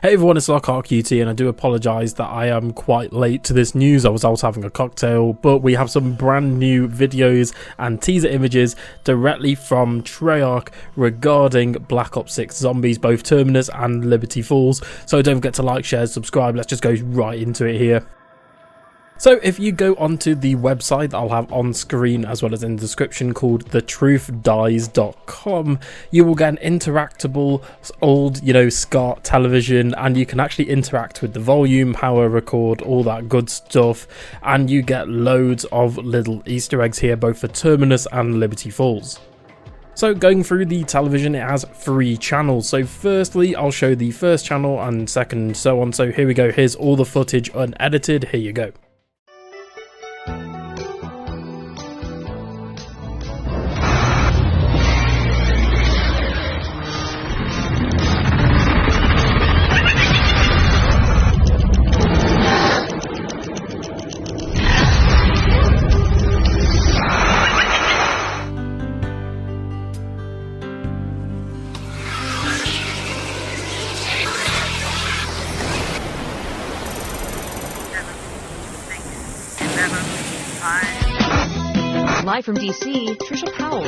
Hey everyone, it's QT, and I do apologise that I am quite late to this news. I was out having a cocktail, but we have some brand new videos and teaser images directly from Treyarch regarding Black Ops 6 Zombies, both Terminus and Liberty Falls. So don't forget to like, share, subscribe. Let's just go right into it here. So if you go onto the website that I'll have on screen as well as in the description called thetruthdies.com, you will get an interactable old, SCART television, and you can actually interact with the volume, power, record, all that good stuff, and you get loads of little Easter eggs here both for Terminus and Liberty Falls. So going through the television, it has 3 channels. So firstly, I'll show the first channel and second, so on. So here we go, here's all the footage unedited, here you go. Live from DC, Trisha Powell.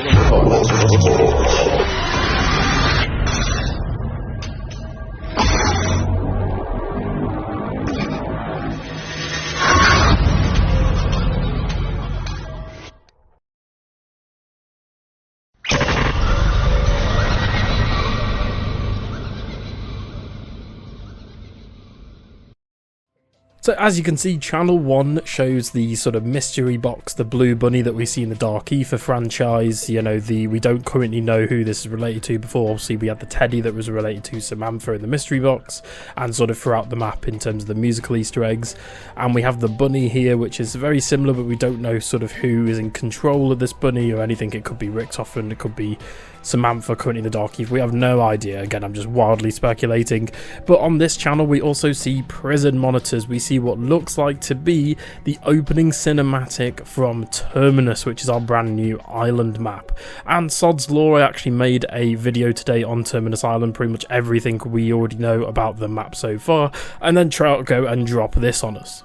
So as you can see, channel 1 shows the sort of mystery box, the blue bunny that we see in the Dark Ether franchise. We don't currently know who this is related to. Before, obviously, we had the teddy that was related to Samantha in the mystery box, and sort of throughout the map in terms of the musical Easter eggs. And we have the bunny here, which is very similar, but we don't know sort of who is in control of this bunny or anything. It could be Richtofen, it could be Samantha currently in the Dark Ether. We have no idea. Again, I'm just wildly speculating. But on this channel, we also see prison monitors. We see what looks like to be the opening cinematic from Terminus, which is our brand new island map. And Sod's Law, I actually made a video today on Terminus Island, pretty much everything we already know about the map so far, and then Treyarch go and drop this on us.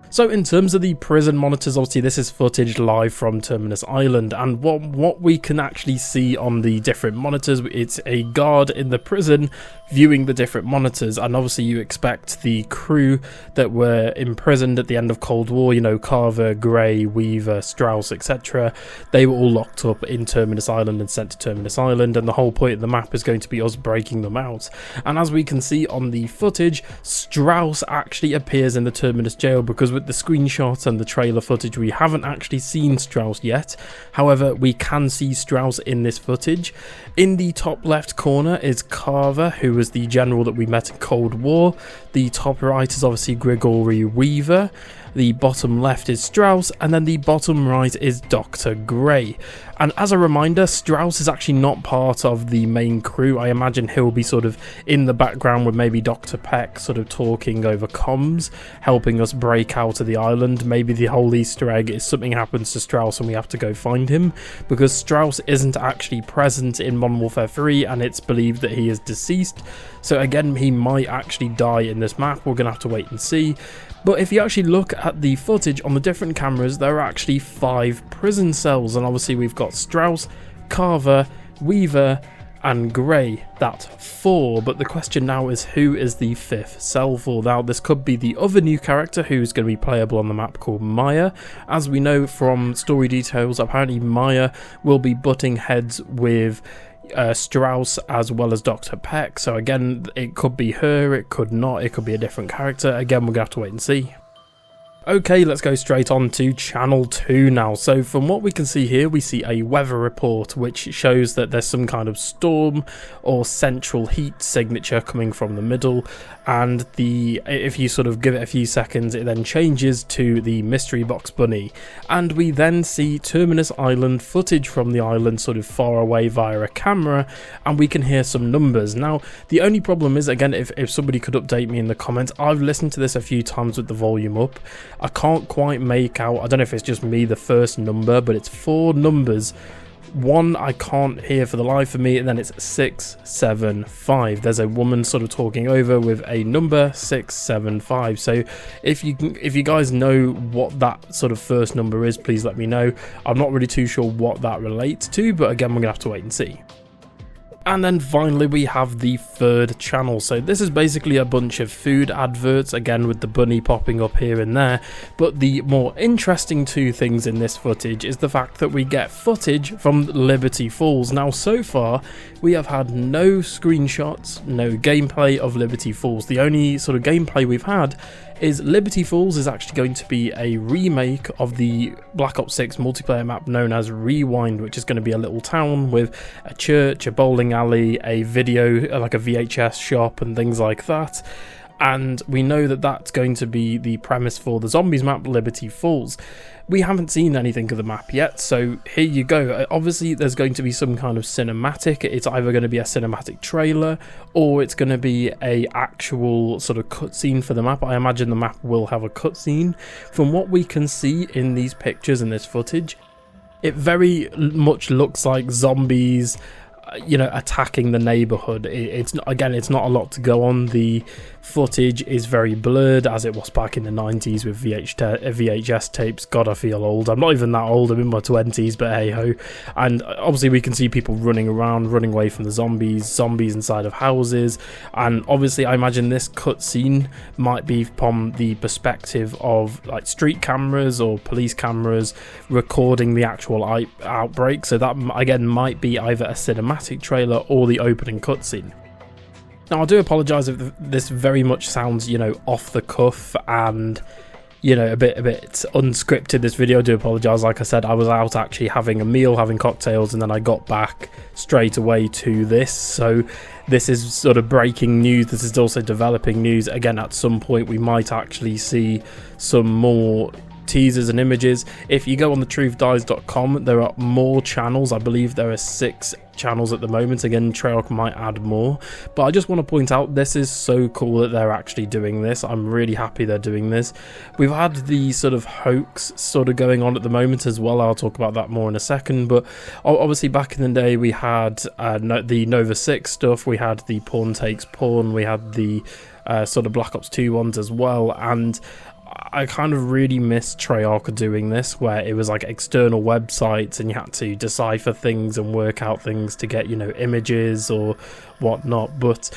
So in terms of the prison monitors, obviously this is footage live from Terminus Island, and what we can actually see on the different monitors, it's a guard in the prison viewing the different monitors, and obviously you expect the crew that were imprisoned at the end of Cold War, Carver, Gray, Weaver, Strauss, etc. They were all locked up in Terminus Island and sent to Terminus Island, and the whole point of the map is going to be us breaking them out. And as we can see on the footage, Strauss actually appears in the Terminus jail, because with the screenshots and the trailer footage we haven't actually seen Strauss yet. However, we can see Strauss in this footage. In the top left corner is Carver, who was the general that we met in Cold War. The top right is obviously Gregory Weaver. The bottom left is Strauss, and then the bottom right is Dr. Gray. And as a reminder, Strauss is actually not part of the main crew. I imagine he'll be sort of in the background with maybe Dr. Peck sort of talking over comms, helping us break out of the island. Maybe the whole Easter egg is something happens to Strauss and we have to go find him, because Strauss isn't actually present in Modern Warfare 3 and it's believed that he is deceased. So again, he might actually die in this map. We're going to have to wait and see. But if you actually look at the footage on the different cameras, there are actually 5 prison cells, and obviously we've got Strauss, Carver, Weaver and Gray. That's 4, but the question now is who is the 5th cell for? Now this could be the other new character who's going to be playable on the map called Maya. As we know from story details, apparently Maya will be butting heads with Strauss as well as Dr. Peck, so again it could be her, it could not, it could be a different character. Again, we're gonna have to wait and see. Okay, let's go straight on to channel 2 now. So from what we can see here, we see a weather report which shows that there's some kind of storm or central heat signature coming from the middle, and if you sort of give it a few seconds, it then changes to the mystery box bunny, and we then see Terminus Island footage from the island sort of far away via a camera, and we can hear some numbers. Now the only problem is, again, if somebody could update me in the comments, I've listened to this a few times with the volume up. I can't quite make out, I don't know if it's just me, the first number, but it's 4 numbers 1 I can't hear for the life of me, and then it's 675. There's a woman sort of talking over with a number 675. So if you guys know what that sort of first number is, please let me know. I'm not really too sure what that relates to, but again, we're gonna have to wait and see. And then finally we have the third channel. So this is basically a bunch of food adverts, again with the bunny popping up here and there. But the more interesting two things in this footage is the fact that we get footage from Liberty Falls. Now so far we have had no screenshots, no gameplay of Liberty Falls. The only sort of gameplay we've had is Liberty Falls is actually going to be a remake of the Black Ops 6 multiplayer map known as Rewind, which is going to be a little town with a church, a bowling alley, a video, like a VHS shop and things like that. And we know that that's going to be the premise for the zombies map, Liberty Falls. We haven't seen anything of the map yet, so here you go. Obviously there's going to be some kind of cinematic. It's either going to be a cinematic trailer or it's going to be a actual sort of cutscene for the map. I imagine the map will have a cutscene. From what we can see in these pictures and this footage, it very much looks like zombies, you know, attacking the neighborhood. It's not a lot to go on. The footage is very blurred, as it was back in the 90s with VHS tapes. God, I feel old. I'm not even that old. I'm in my 20s, but hey ho. And obviously we can see people running around, running away from the zombies inside of houses. And obviously I imagine this cutscene might be from the perspective of like street cameras or police cameras recording the actual outbreak. So that again might be either a cinematic trailer or the opening cutscene. Now I do apologise if this very much sounds, you know, off the cuff and, you know, a bit unscripted, this video. I do apologise. Like I said, I was out actually having a meal, having cocktails, and then I got back straight away to this. So this is sort of breaking news. This is also developing news. Again, at some point we might actually see some more teasers and images. If you go on the truthdies.com, there are more channels. I believe there are 6 channels at the moment. Again, Treyarch might add more, but I just want to point out this is so cool that they're actually doing this. I'm really happy they're doing this. We've had the sort of hoax sort of going on at the moment as well. I'll talk about that more in a second, but obviously back in the day we had the Nova 6 stuff, we had the Pawn Takes Pawn, we had the sort of Black Ops 2 ones as well, and I kind of really miss Treyarch doing this, where it was like external websites and you had to decipher things and work out things to get, you know, images or whatnot. But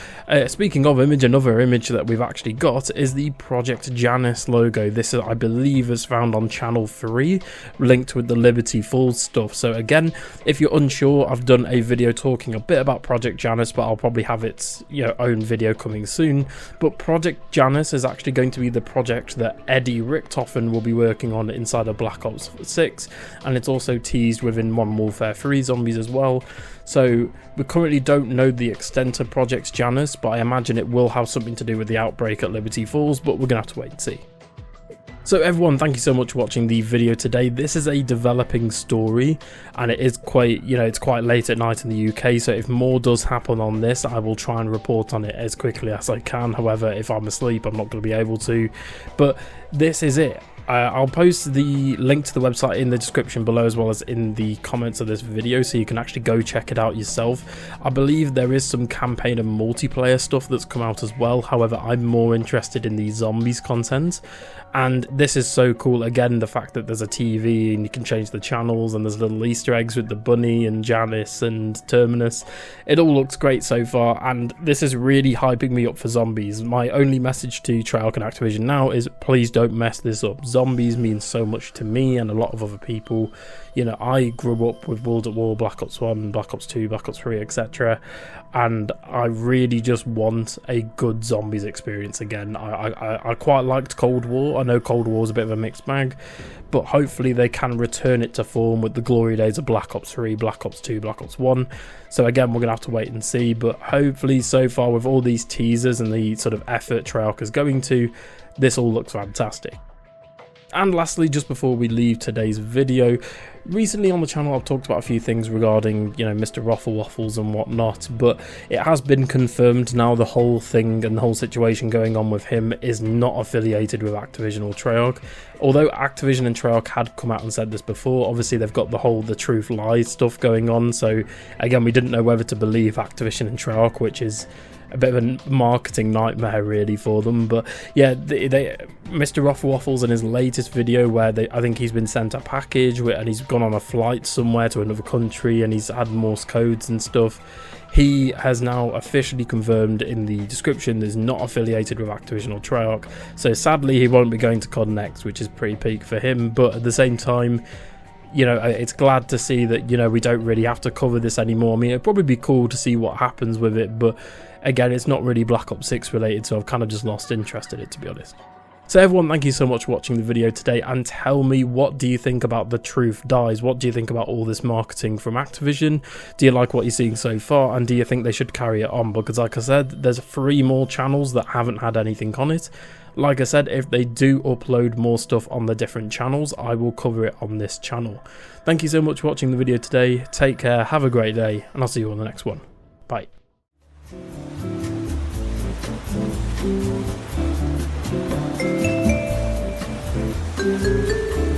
speaking of image, another image that we've actually got is the Project Janus logo. This is, I believe, is found on channel 3, linked with the Liberty Falls stuff. So again, if you're unsure, I've done a video talking a bit about Project Janus, but I'll probably have its, you know, own video coming soon. But Project Janus is actually going to be the project that Eddie Richtofen will be working on inside of Black Ops 6, and it's also teased within Modern Warfare 3 Zombies as well. So we currently don't know the extent of Project Janus, but I imagine it will have something to do with the outbreak at Liberty Falls, but we're gonna have to wait and see. So everyone, thank you so much for watching the video today. This is a developing story, and it is quite, you know, it's quite late at night in the UK, so if more does happen on this, I will try and report on it as quickly as I can. However, if I'm asleep, I'm not going to be able to. But this is it. I'll post the link to the website in the description below, as well as in the comments of this video, so you can actually go check it out yourself. I believe there is some campaign and multiplayer stuff that's come out as well. However, I'm more interested in the zombies content, and this is so cool. Again, the fact that there's a TV and you can change the channels, and there's little Easter eggs with the bunny and Janice and Terminus. It all looks great so far, and this is really hyping me up for zombies. My only message to Treyarch and Activision now is please don't mess this up. Zombies mean so much to me and a lot of other people. You know, I grew up with World at War, Black Ops 1, Black Ops 2, Black Ops 3, etc. And I really just want a good zombies experience again. I quite liked Cold War. I know Cold War is a bit of a mixed bag, but hopefully they can return it to form with the glory days of Black Ops 3, Black Ops 2, Black Ops 1. So again, we're going to have to wait and see, but hopefully so far with all these teasers and the sort of effort Treyarch is going to, this all looks fantastic. And lastly, just before we leave today's video, recently on the channel I've talked about a few things regarding, Mr. Waffles and whatnot, but it has been confirmed now the whole thing and the whole situation going on with him is not affiliated with Activision or Treyarch. Although Activision and Treyarch had come out and said this before, obviously they've got the truth lies stuff going on, so again, we didn't know whether to believe Activision and Treyarch, which is a bit of a marketing nightmare really for them. But yeah, Mr. Waffles in his latest video where I think he's been sent a package and he's gone on a flight somewhere to another country and he's had Morse codes and stuff. He has now officially confirmed in the description that he's not affiliated with Activision or Treyarch, so sadly he won't be going to COD Next, which is pretty peak for him. But at the same time, it's glad to see that, we don't really have to cover this anymore. I mean, it'd probably be cool to see what happens with it, but again, it's not really Black Ops 6 related, so I've kind of just lost interest in it, to be honest. So everyone, thank you so much for watching the video today, and tell me, what do you think about the truth dies? What do you think about all this marketing from Activision? Do you like what you're seeing so far, and do you think they should carry it on? Because like I said, there's 3 more channels that haven't had anything on it. Like I said, if they do upload more stuff on the different channels, I will cover it on this channel. Thank you so much for watching the video today. Take care, have a great day, and I'll see you on the next one. Bye. Thank you.